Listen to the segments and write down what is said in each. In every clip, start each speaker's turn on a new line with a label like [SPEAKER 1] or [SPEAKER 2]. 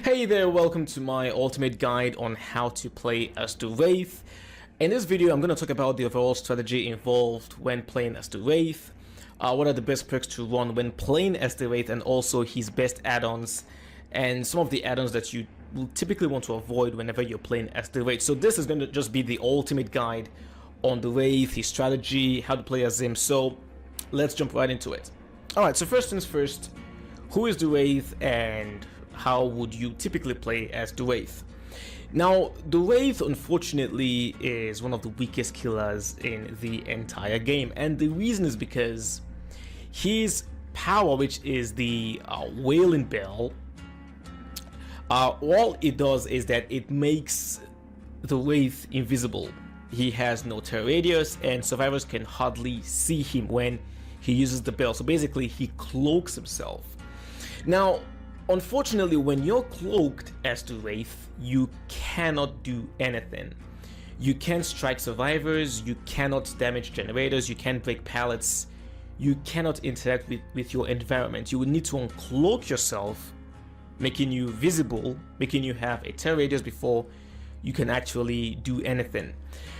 [SPEAKER 1] Hey there, welcome to my ultimate guide on how to play as the Wraith. In this video, I'm going to talk about the overall strategy involved when playing as the Wraith, what are the best perks to run when playing as the Wraith, and also his best add-ons, and some of the add-ons that you will typically want to avoid whenever you're playing as the Wraith. So this is going to just be the ultimate guide on the Wraith, his strategy, how to play as him, so let's jump right into it. Alright, so first things first, who is the Wraith and how would you typically play as the Wraith? Now, the Wraith unfortunately is one of the weakest killers in the entire game, and the reason is because his power, which is the Wailing bell, all it does is that it makes the Wraith invisible. He has no terror radius and survivors can hardly see him when he uses the bell, so basically he cloaks himself. Now, unfortunately, when you're cloaked as the Wraith, you cannot do anything. You can't strike survivors, you cannot damage generators, you can't break pallets, you cannot interact with your environment. You would need to uncloak yourself, making you visible, making you have a terror radius before you can actually do anything.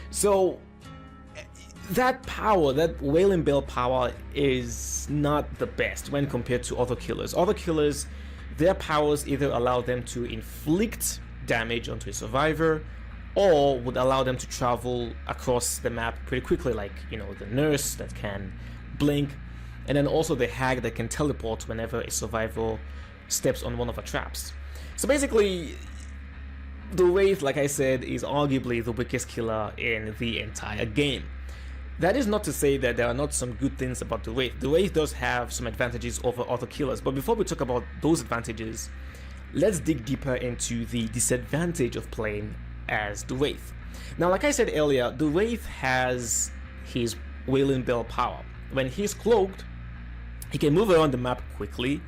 [SPEAKER 1] So that power, that Wailing Bell power, is not the best when compared to other killers. Other killers, their powers either allow them to inflict damage onto a survivor or would allow them to travel across the map pretty quickly, like, you know, the nurse that can blink, and then also the hag that can teleport whenever a survivor steps on one of her traps. So basically, the Wraith, like I said, is arguably the weakest killer in the entire game. That is not to say that there are not some good things about the Wraith. The Wraith does have some advantages over other killers, but before we talk about those advantages, let's dig deeper into the disadvantage of playing as the Wraith. Now, like I said earlier, the Wraith has his Wailing Bell power. When he's cloaked, he can move around the map quickly,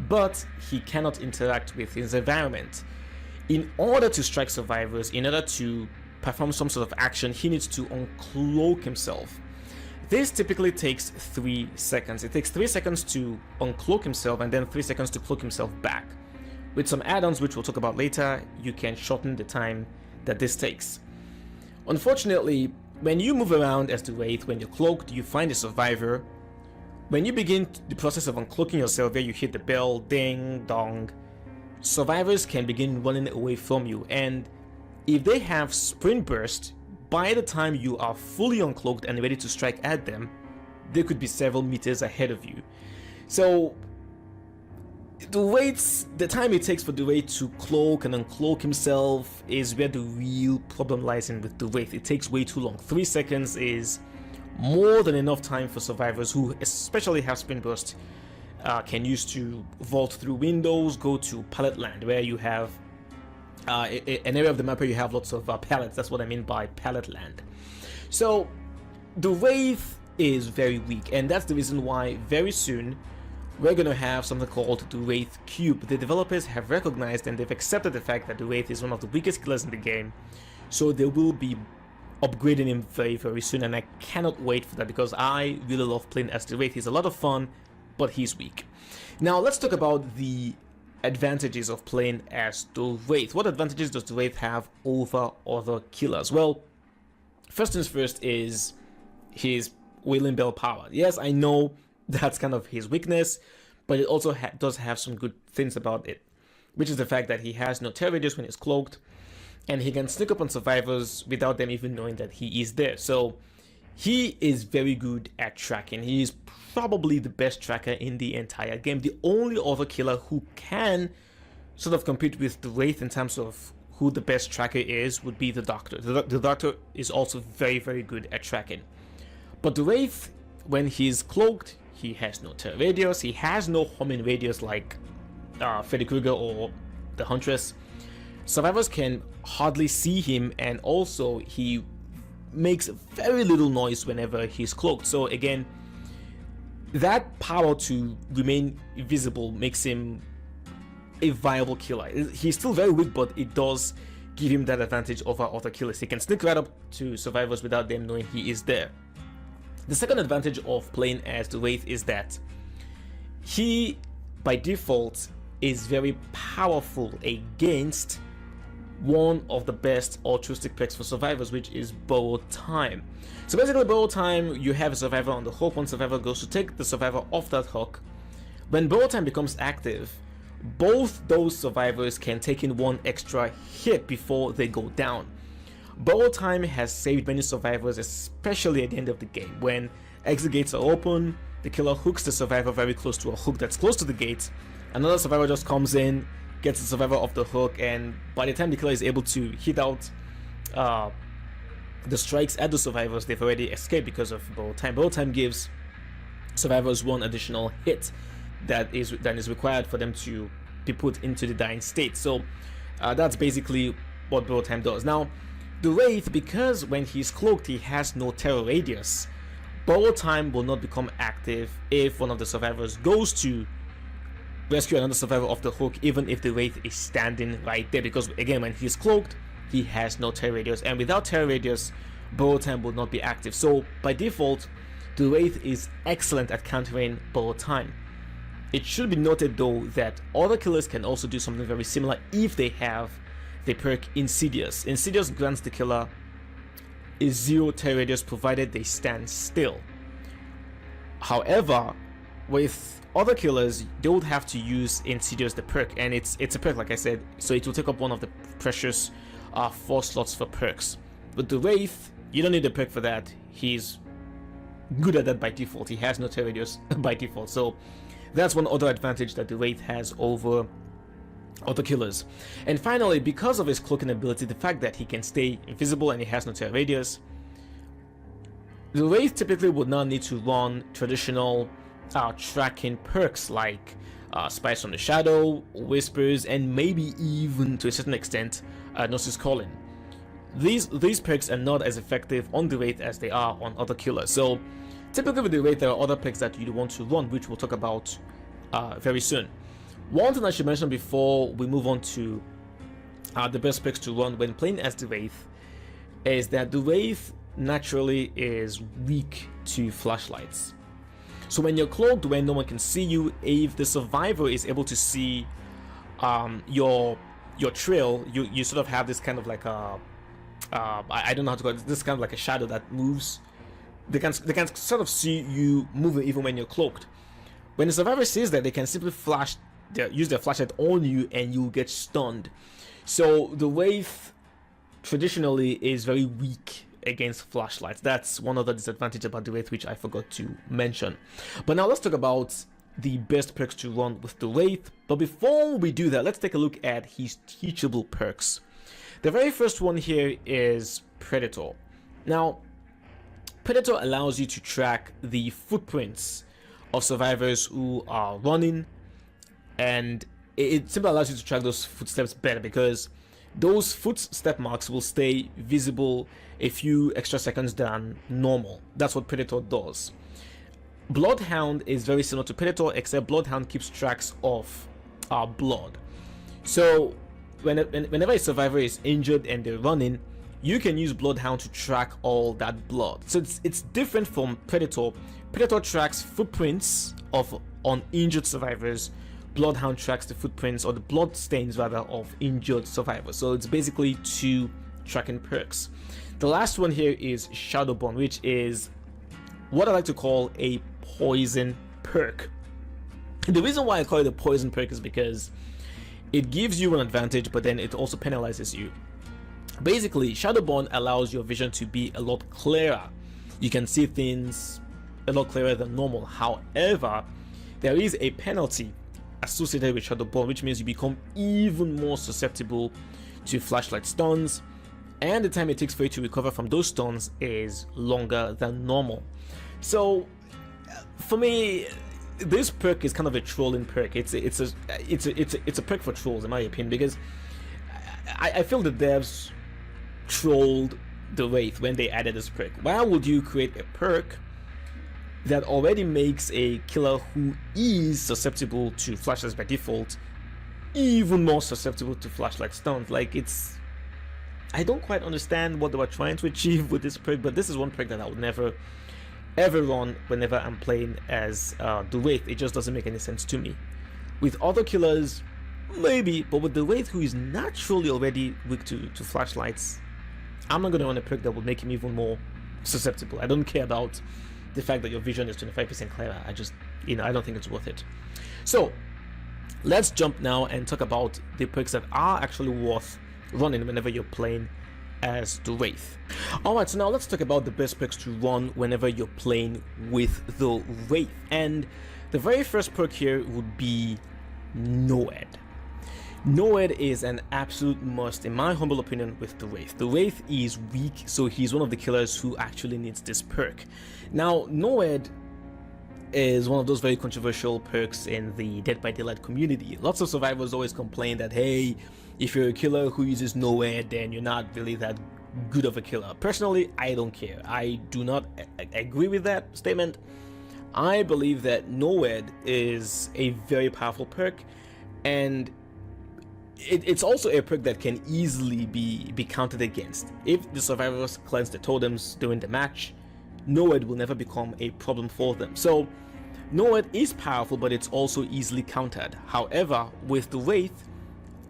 [SPEAKER 1] but he cannot interact with his environment. In order to strike survivors, in order to perform some sort of action, he needs to uncloak himself. This typically takes 3 seconds. It takes 3 seconds to uncloak himself and then 3 seconds to cloak himself back. With some add-ons, which we'll talk about later, you can shorten the time that this takes. Unfortunately, when you move around as the Wraith, when you're cloaked, you find a survivor. When you begin the process of uncloaking yourself, where you hit the bell, ding, dong, survivors can begin running away from you, and if they have sprint burst, by the time you are fully uncloaked and ready to strike at them, they could be several meters ahead of you. So the time it takes for the Wraith to cloak and uncloak himself is where the real problem lies in with the Wraith. It takes way too long. 3 seconds is more than enough time for survivors who especially have sprint burst can use to vault through windows, go to pallet land where you have an area of the map where you have lots of pallets. That's what I mean by pallet land. So the Wraith is very weak, and that's the reason why very soon we're going to have something called the Wraith Cube. The developers have recognized and they've accepted the fact that the Wraith is one of the weakest killers in the game, so they will be upgrading him very, very soon, and I cannot wait for that because I really love playing as the Wraith. He's a lot of fun, but he's weak. Now let's talk about the advantages of playing as the Wraith. What advantages does the Wraith have over other killers? Well, first things first is his Wailing Bell power. Yes, I know that's kind of his weakness, but it also does have some good things about it, which is the fact that he has no terror radius when he's cloaked, and he can sneak up on survivors without them even knowing that he is there. So he is very good at tracking. He is probably the best tracker in the entire game. The only other killer who can sort of compete with the Wraith in terms of who the best tracker is would be the Doctor. The Doctor is also very, very good at tracking. But the Wraith, when he's cloaked, he has no terror radius, he has no homing radius like Freddy Krueger or the Huntress. Survivors can hardly see him, and also he makes very little noise whenever he's cloaked. So again, that power to remain invisible makes him a viable killer. He's still very weak, but it does give him that advantage over other killers. He can sneak right up to survivors without them knowing he is there. The second advantage of playing as the Wraith is that he, by default, is very powerful against one of the best altruistic perks for survivors, which is borrowed time. So basically, borrowed time, you have a survivor on the hook. One survivor goes to take the survivor off that hook. When borrowed time becomes active, both those survivors can take in one extra hit before they go down. Borrowed time has saved many survivors, especially at the end of the game. When exit gates are open, the killer hooks the survivor very close to a hook that's close to the gate. Another survivor just comes in, gets the survivor off the hook, and by the time the killer is able to hit out the strikes at the survivors, they've already escaped because of borrowed time. Borrowed time gives survivors one additional hit that is required for them to be put into the dying state. So that's basically what borrowed time does. Now, the Wraith, because when he's cloaked he has no terror radius, borrowed time will not become active if one of the survivors goes to rescue another survivor off the hook, even if the Wraith is standing right there, because again, when he's cloaked he has no terror radius, and without terror radius borrowed time will not be active. So by default, the Wraith is excellent at countering borrowed time. It should be noted though that other killers can also do something very similar if they have the perk Insidious. Insidious grants the killer a 0 terror radius provided they stand still. However, with other killers, they would have to use Insidious, the perk, and it's a perk, like I said, so it will take up one of the precious 4 slots for perks. But the Wraith, you don't need the perk for that. He's good at that by default. He has no terror radius by default, so that's one other advantage that the Wraith has over other killers. And finally, because of his cloaking ability, the fact that he can stay invisible and he has no terror radius, the Wraith typically would not need to run traditional tracking perks like Spies from the Shadow, Whispers, and maybe even to a certain extent Gnosis Calling. These perks are not as effective on the Wraith as they are on other killers. So typically with the Wraith, there are other perks that you want to run, which we'll talk about very soon. One thing I should mention before we move on to the best perks to run when playing as the Wraith is that the Wraith naturally is weak to flashlights. So when you're cloaked, when no one can see you, if the survivor is able to see your trail, you sort of have this kind of like a I don't know how to call it, this kind of like a shadow that moves. They can sort of see you moving even when you're cloaked. When the survivor sees that, they can simply use their flashlight on you and you'll get stunned. So the Wraith traditionally is very weak against flashlights. That's one other disadvantage about the Wraith which I forgot to mention. But now let's talk about the best perks to run with the Wraith. But before we do that, let's take a look at his teachable perks. The very first one here is Predator. Now, Predator allows you to track the footprints of survivors who are running, and it simply allows you to track those footsteps better because those footstep marks will stay visible a few extra seconds than normal. That's what Predator does. Bloodhound is very similar to Predator, except Bloodhound keeps tracks of blood. So whenever a survivor is injured and they're running, you can use Bloodhound to track all that blood. So it's different from Predator. Predator tracks footprints of uninjured survivors. Bloodhound tracks the footprints, or the blood stains rather, of injured survivors. So it's basically 2 tracking perks. The last one here is Shadowburn, which is what I like to call a poison perk. The reason why I call it a poison perk is because it gives you an advantage, but then it also penalizes you. Basically, Shadowburn allows your vision to be a lot clearer. You can see things a lot clearer than normal. However, there is a penalty associated with Shadowburn, which means you become even more susceptible to flashlight stuns, and the time it takes for you to recover from those stuns is longer than normal. So for me, this perk is kind of a trolling perk. It's a perk for trolls in my opinion, because I feel the devs trolled the Wraith when they added this perk. Why would you create a perk that already makes a killer who is susceptible to flashlights by default even more susceptible to flashlight stuns? Like, I don't quite understand what they were trying to achieve with this perk, but this is one perk that I would never ever run whenever I'm playing as the Wraith. It just doesn't make any sense to me. With other killers, Maybe, but with the Wraith, who is naturally already weak to flashlights, I'm not going to run a perk that will make him even more susceptible. I don't care about the fact that your vision is 25% clearer. I just, I don't think it's worth it. So let's jump now and talk about the perks that are actually worth running whenever you're playing as the Wraith. Alright, so now let's talk about the best perks to run whenever you're playing with the Wraith. And the very first perk here would be Noed. Noed is an absolute must, in my humble opinion, with the Wraith. The Wraith is weak, so he's one of the killers who actually needs this perk. Now, Noed is one of those very controversial perks in the Dead by Daylight community. Lots of survivors always complain that, hey, if you're a killer who uses Noed, then you're not really that good of a killer. Personally, I don't care. I do not agree with that statement. I believe that Noed is a very powerful perk, and it's also a perk that can easily be counted against. If the survivors cleanse the totems during the match, Noed will never become a problem for them. So Noed is powerful, but it's also easily countered. However, with the Wraith,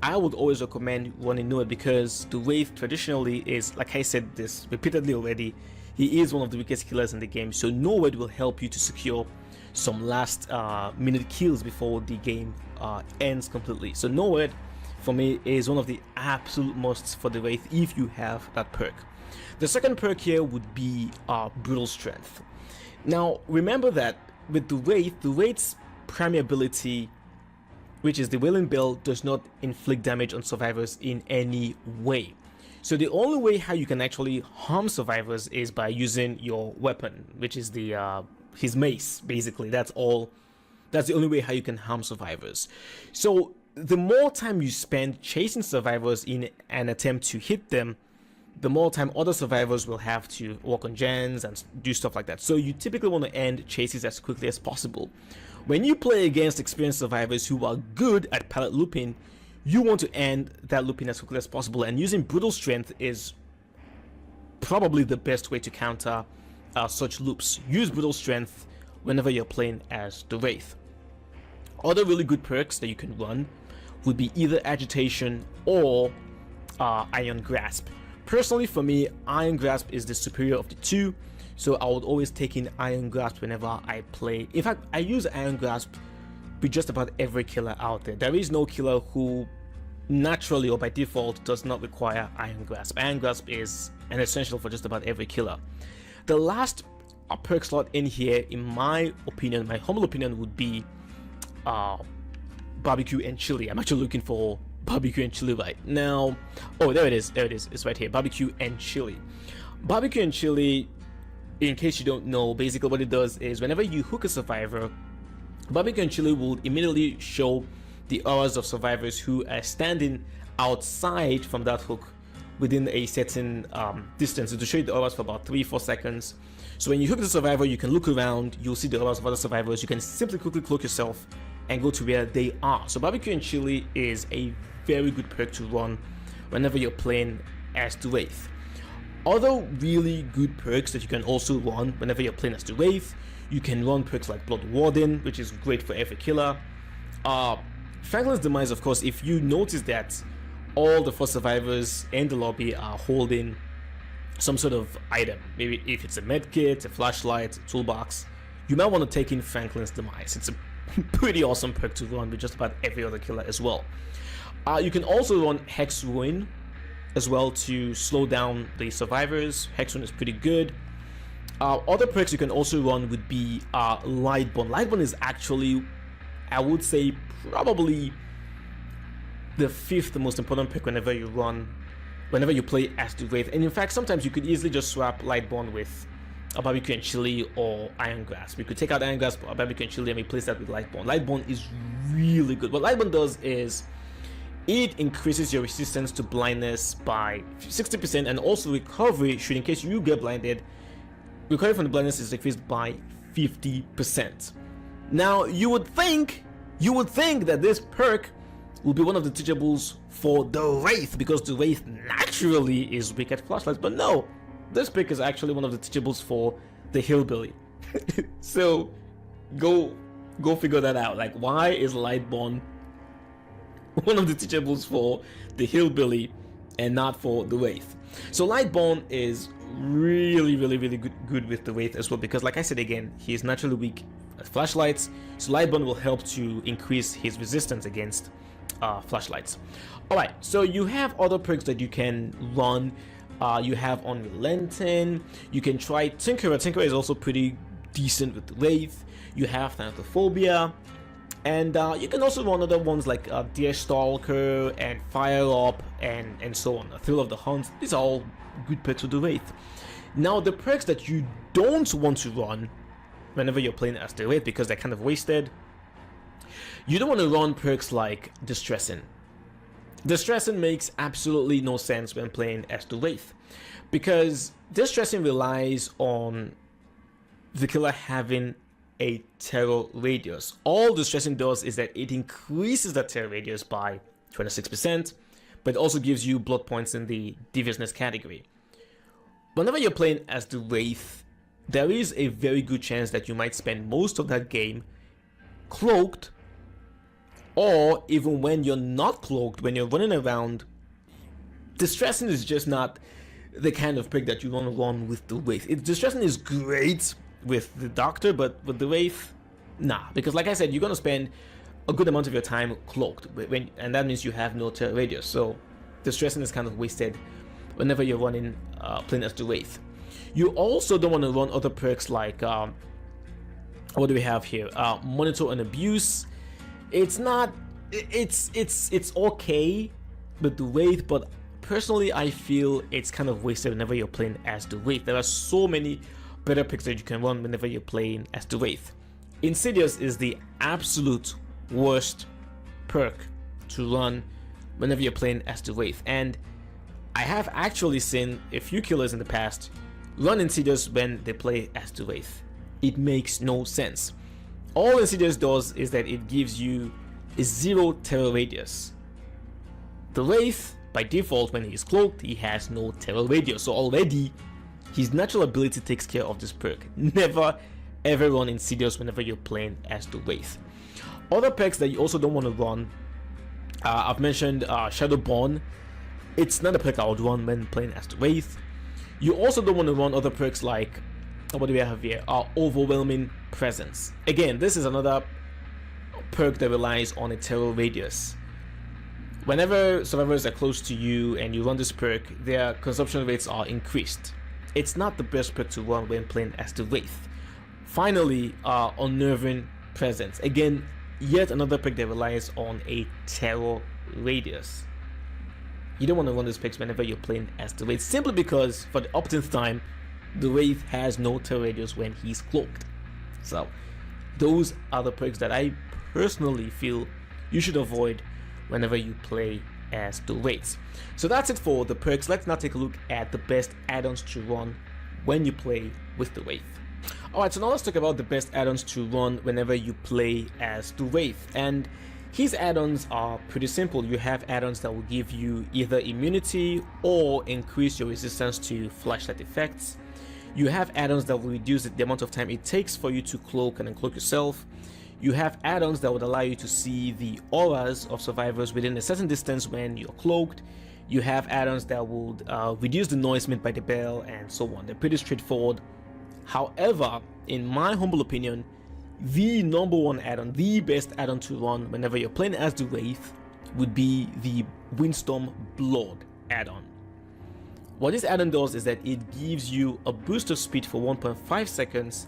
[SPEAKER 1] I would always recommend running Noed, because the Wraith traditionally is, like I said this repeatedly already, he is one of the weakest killers in the game. So Noed will help you to secure some last minute kills before the game ends completely. So Noed, for me, is one of the absolute musts for the Wraith if you have that perk. The second perk here would be Brutal Strength. Now, remember that with the Wraith's primary ability, which is the Wailing Bell, does not inflict damage on survivors in any way. So the only way how you can actually harm survivors is by using your weapon, which is the his mace, basically. That's all. That's the only way how you can harm survivors. So the more time you spend chasing survivors in an attempt to hit them, the more time other survivors will have to work on gens and do stuff like that. So you typically want to end chases as quickly as possible. When you play against experienced survivors who are good at pallet looping, you want to end that looping as quickly as possible, and using Brutal Strength is probably the best way to counter such loops. Use Brutal Strength whenever you're playing as the Wraith. Other really good perks that you can run would be either Agitation or Iron Grasp. Personally, for me, Iron Grasp is the superior of the two, so I would always take in Iron Grasp whenever I play. In fact, I use Iron Grasp with just about every killer out there. There is no killer who naturally or by default does not require Iron Grasp. Iron Grasp is an essential for just about every killer. The last perk slot in here, in my opinion, my humble opinion, would be Barbeque and Chili. I'm actually looking for Barbeque and Chili right now. Oh, there it is. There it is. It's right here. Barbeque and Chili. Barbeque and Chili, in case you don't know, basically what it does is whenever you hook a survivor, Barbeque and Chili will immediately show the auras of survivors who are standing outside from that hook within a certain distance. It will show you the auras for about 3-4 seconds. So when you hook the survivor, you can look around, you'll see the auras of other survivors. You can simply quickly cloak yourself and go to where they are. So Barbeque and Chili is a very good perk to run whenever you're playing as the Wraith. Other really good perks that you can also run whenever you're playing as the Wraith, you can run perks like Blood Warden, which is great for every killer. Franklin's Demise, of course, if you notice that all the 4 survivors in the lobby are holding some sort of item, maybe if it's a medkit, a flashlight, a toolbox, you might want to take in Franklin's Demise. It's a pretty awesome perk to run with just about every other killer as well. You can also run Hex Ruin as well to slow down the survivors. Hex Ruin is pretty good. Other perks you can also run would be Lightborn. Lightborn is actually, I would say, probably the 5th most important perk whenever you play as the Wraith. And in fact, sometimes you could easily just swap Lightborn with a Barbeque and Chili or Iron Grasp. You could take out Iron Grasp or Barbeque and Chili and replace that with Lightborn. Lightborn is really good. What Lightborn does is it increases your resistance to blindness by 60%, and also recovery, should in case you get blinded, recovery from the blindness is increased by 50%. Now, you would think that this perk will be one of the teachables for the Wraith, because the Wraith naturally is weak at flashlights, but no, this pick is actually one of the teachables for the Hillbilly. So go figure that out. Like, why is Lightborn one of the teachables for the hillbilly and not for the Wraith. So Lightborn is really good with the Wraith as well, because like I said again, he is naturally weak at flashlights, so Lightborn will help to increase his resistance against flashlights. Alright, so you have other perks that you can run. You have Unrelenting, you can try Tinkerer. Tinkerer is also pretty decent with the Wraith. You have Thanatophobia, and you can also run other ones like Deerstalker and Fire Up and so on. Thrill of the Hunt. These are all good perks with the Wraith. Now the perks that you don't want to run whenever you're playing as the Wraith, because they're kind of wasted, you don't want to run perks like Distressing. Distressing makes absolutely no sense when playing as the Wraith, because Distressing relies on the killer having a terror radius. All Distressing does is that it increases the terror radius by 26%, but it also gives you blood points in the deviousness category. Whenever you're playing as the Wraith, there is a very good chance that you might spend most of that game cloaked, or even when you're not cloaked, when you're running around. Distressing is just not the kind of pick that you want to run with the Wraith. Distressing is great with the Doctor, but with the Wraith, nah, because like I said, you're going to spend a good amount of your time cloaked, and that means you have no terror radius, so Distressing is kind of wasted whenever you're running playing as the Wraith. You also don't want to run other perks like what do we have here? Monitor and Abuse. It's not, it's okay with the Wraith, but personally I feel it's kind of wasted whenever you're playing as the Wraith. There are so many better picks that you can run whenever you're playing as the Wraith. Insidious is the absolute worst perk to run whenever you're playing as the Wraith, and I have actually seen a few killers in the past run Insidious when they play as the Wraith. It makes no sense. All Insidious does is that it gives you a 0 terror radius. The Wraith, by default, when he's cloaked, he has no terror radius, so already his natural ability takes care of this perk. Never ever run Insidious whenever you're playing as the Wraith. Other perks that you also don't want to run, I've mentioned Shadowborn. It's not a perk I would run when playing as the Wraith. You also don't want to run other perks like, what do we have here? Overwhelming Presence. Again, this is another perk that relies on a terror radius. Whenever survivors are close to you and you run this perk, their consumption rates are increased. It's not the best perk to run when playing as the Wraith. Finally, Unnerving Presence. Again, yet another perk that relies on a terror radius. You don't want to run these picks whenever you're playing as the Wraith, simply because for the upteenth time, the Wraith has no terror radius when he's cloaked. So those are the perks that I personally feel you should avoid whenever you play as the Wraiths. So that's it for the perks. Let's now take a look at the best add-ons to run when you play with the Wraith. Alright, so now let's talk about the best add-ons to run whenever you play as the Wraith. And his add-ons are pretty simple. You have add-ons that will give you either immunity or increase your resistance to flashlight effects. You have add-ons that will reduce the amount of time it takes for you to cloak and uncloak yourself. You have add-ons that would allow you to see the auras of survivors within a certain distance when you're cloaked. You have add-ons that would reduce the noise made by the bell and so on. They're pretty straightsforward. However, in my humble opinion, the number one add-on, the best add-on to run whenever you're playing as the Wraith would be the Windstorm Blood add-on. What this add-on does is that it gives you a boost of speed for 1.5 seconds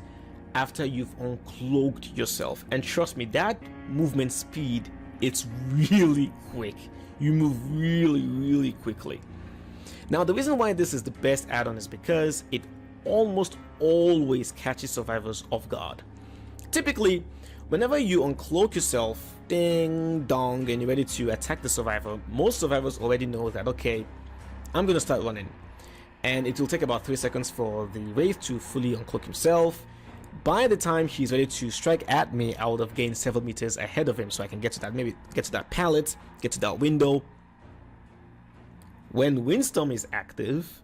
[SPEAKER 1] after you've uncloaked yourself. And trust me, that movement speed, it's really quick. You move really quickly. Now, the reason why this is the best add-on is because it almost always catches survivors off guard. Typically, whenever you uncloak yourself, ding dong, and you're ready to attack the survivor, most survivors already know that, okay, I'm gonna start running. And it will take about 3 seconds for the Wraith to fully uncloak himself. By the time he's ready to strike at me, I would have gained several meters ahead of him, so I can get to that, maybe get to that pallet, get to that window. When Windstorm is active,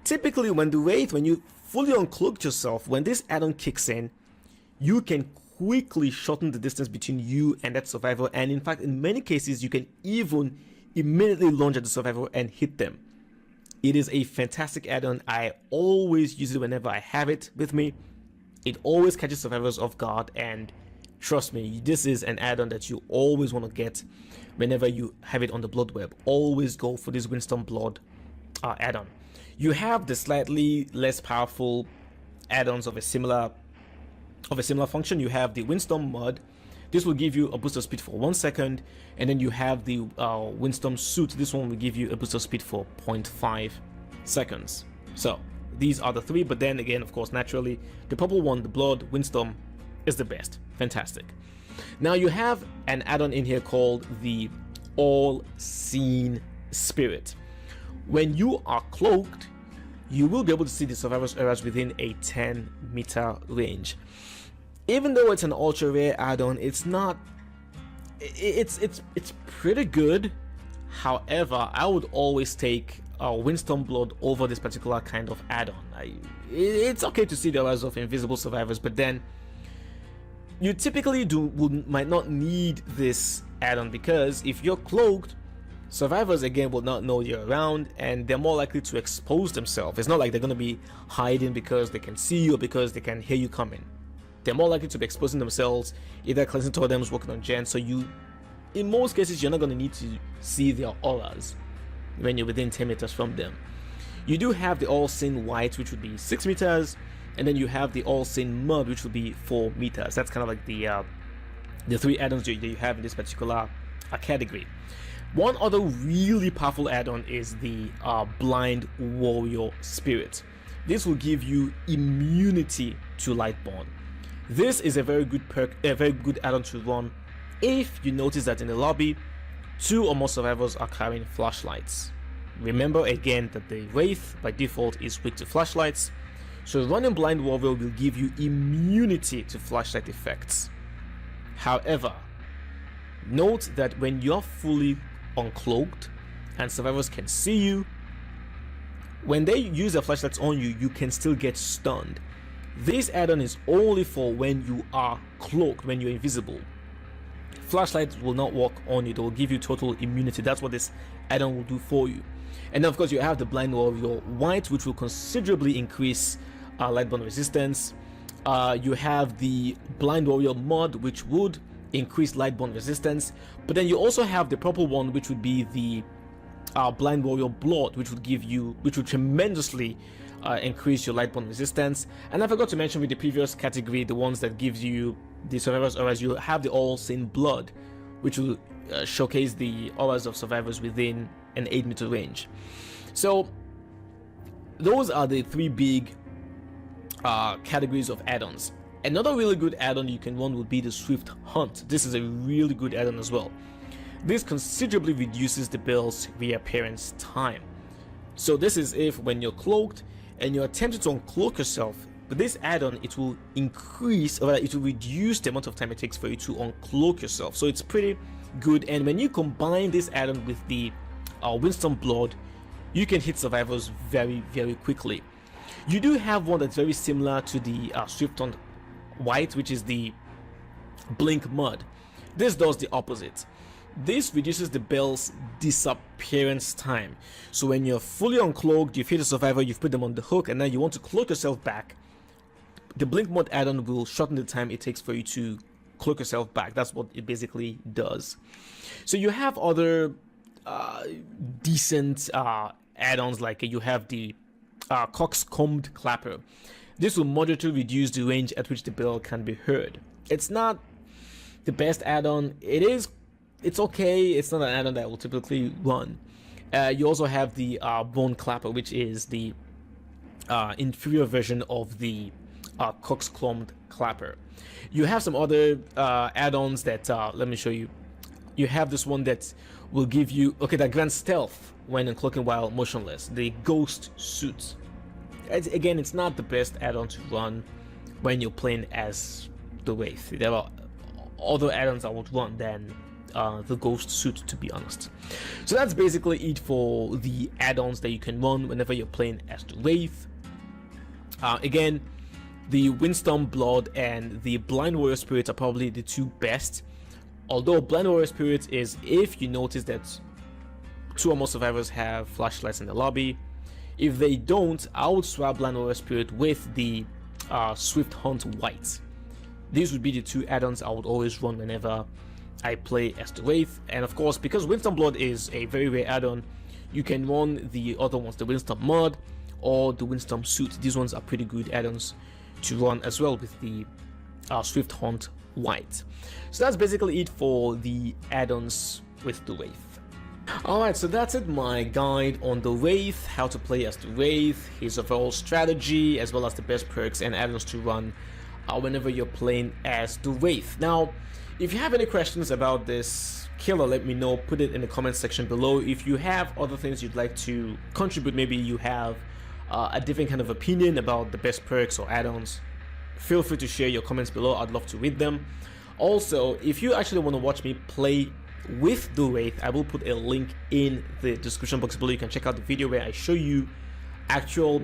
[SPEAKER 1] typically when the Wraith, when you fully uncloaked yourself, when this add-on kicks in, you can quickly shorten the distance between you and that survivor, and in fact, in many cases, you can even immediately launch at the survivor and hit them. It is a fantastic add-on. I always use it whenever I have it with me. It always catches survivors off guard, and trust me, this is an add-on that you always want to get whenever you have it on the Blood Web. Always go for this Windstorm Blood add-on. You have the slightly less powerful add-ons of a similar function. You have the Windstorm Mud. This will give you a boost of speed for 1 second, and then you have the Windstorm Suit. This one will give you a boost of speed for 0.5 seconds. So these are the three, but then again, of course, naturally, the purple one, the Blood Windstorm, is the best. Fantastic. Now you have an add-on in here called the All-Seen Spirit. When you are cloaked, you will be able to see the survivor's areas within a 10-meter range. Even though it's an ultra rare add-on, it's not. It's pretty good. However, I would always take Windstorm Blood over this particular kind of add-on. It's okay to see the areas of invisible survivors, but then you typically might not need this add-on, because if you're cloaked, survivors again will not know you're around, and they're more likely to expose themselves. It's not like they're going to be hiding because they can see you or because they can hear you coming. They're more likely to be exposing themselves, either cleansing totems, working on gens. So in most cases, you're not going to need to see their auras when you're within 10 meters from them. You do have the All-Seen White, which would be 6 meters, and then you have the All-Seen Mud, which would be 4 meters. That's kind of like the three add-ons that you have in this particular category. One other really powerful add-on is the Blind Warrior Spirit. This will give you immunity to Lightborn. This is a very good perk, a very good add-on to run if you notice that in the lobby, 2 or more survivors are carrying flashlights. Remember again that the Wraith by default is weak to flashlights, so running Blind Warrior will give you immunity to flashlight effects. However, note that when you're fully uncloaked and survivors can see you, when they use their flashlights on you, you can still get stunned. This add-on is only for when you are cloaked, when you're invisible. Flashlights will not work on you, they will give you total immunity. That's what this add-on will do for you. And then of course you have the Blind Warrior White, which will considerably increase Lightborn resistance. You have the Blind Warrior Mud, which would increase Lightborn resistance. But then you also have the purple one, which would be the Blind Warrior Blood, which would tremendously increase your Lightborn resistance. And I forgot to mention with the previous category, the ones that gives you the survivors auras, you have the All-Seen Blood, which will showcase the auras of survivors within an 8-meter range. So those are the 3 big categories of add-ons. Another really good add-on you can run would be the Swift Hunt. This is a really good add-on as well. This considerably reduces the bell's reappearance time. So this is if when you're cloaked and you're attempting to uncloak yourself, with this add-on it will increase, or it will reduce the amount of time it takes for you to uncloak yourself. So it's pretty good, and when you combine this add-on with the Windstorm Blood, you can hit survivors very, very quickly. You do have one that's very similar to the Swift Hunt White, which is the Blink Mud. This does the opposite. This reduces the bell's disappearance time. So when you're fully uncloaked, you've hit a survivor, you've put them on the hook, and now you want to cloak yourself back, the Blink Mud add-on will shorten the time it takes for you to cloak yourself back. That's what it basically does. So you have other decent add-ons, like you have the Coxcombed Clapper. This will moderately reduce the range at which the bell can be heard. It's not the best add-on. It's okay. It's not an add-on that will typically run. You also have the Bone Clapper, which is the inferior version of the Coxcombed Clapper. You have some other add-ons that let me show you. You have this one that will give you, that grants stealth when uncloaking while motionless, the Ghost Suit. Again, it's not the best add-on to run when you're playing as the Wraith. There are other add-ons I would run than the Ghost Suit, to be honest. So that's basically it for the add-ons that you can run whenever you're playing as the Wraith. Again, The Windstorm Blood and the Blind Warrior Spirit are probably the two best. Although Blind Warrior Spirit is if you notice that 2 or more survivors have flashlights in the lobby. If they don't, I would swap Blind Warrior Spirit with the Swift Hunt White. These would be the 2 add-ons I would always run whenever I play as the Wraith. And of course, because Windstorm Blood is a very rare add-on, you can run the other ones, the Windstorm Mud or the Windstorm Suit. These ones are pretty good add-ons to run as well with the Swift Hunt White. So that's basically it for the add-ons with the Wraith. Alright, so that's it, my guide on the Wraith, how to play as the Wraith, his overall strategy, as well as the best perks and add-ons to run whenever you're playing as the Wraith. Now, if you have any questions about this killer, let me know, put it in the comment section below. If you have other things you'd like to contribute, maybe you have a different kind of opinion about the best perks or add-ons, feel free to share your comments below. I'd love to read them. Also, if you actually want to watch me play with the Wraith, I will put a link in the description box below. You can check out the video where I show you actual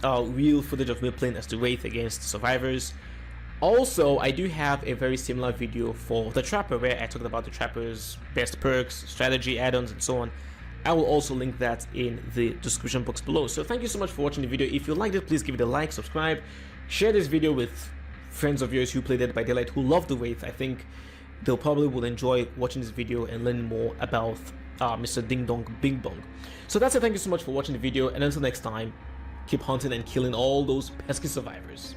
[SPEAKER 1] real footage of me playing as the Wraith against survivors. Also, I do have a very similar video for the Trapper where I talked about the Trapper's best perks, strategy, add-ons, and so on. I will also link that in the description box below. So thank you so much for watching the video. If you liked it, please give it a like, subscribe, share this video with friends of yours who play Dead by Daylight who love the Wraith. I think they'll probably will enjoy watching this video and learning more about Mr. Ding Dong Bing Bong. So that's it. Thank you so much for watching the video, and until next time, keep hunting and killing all those pesky survivors.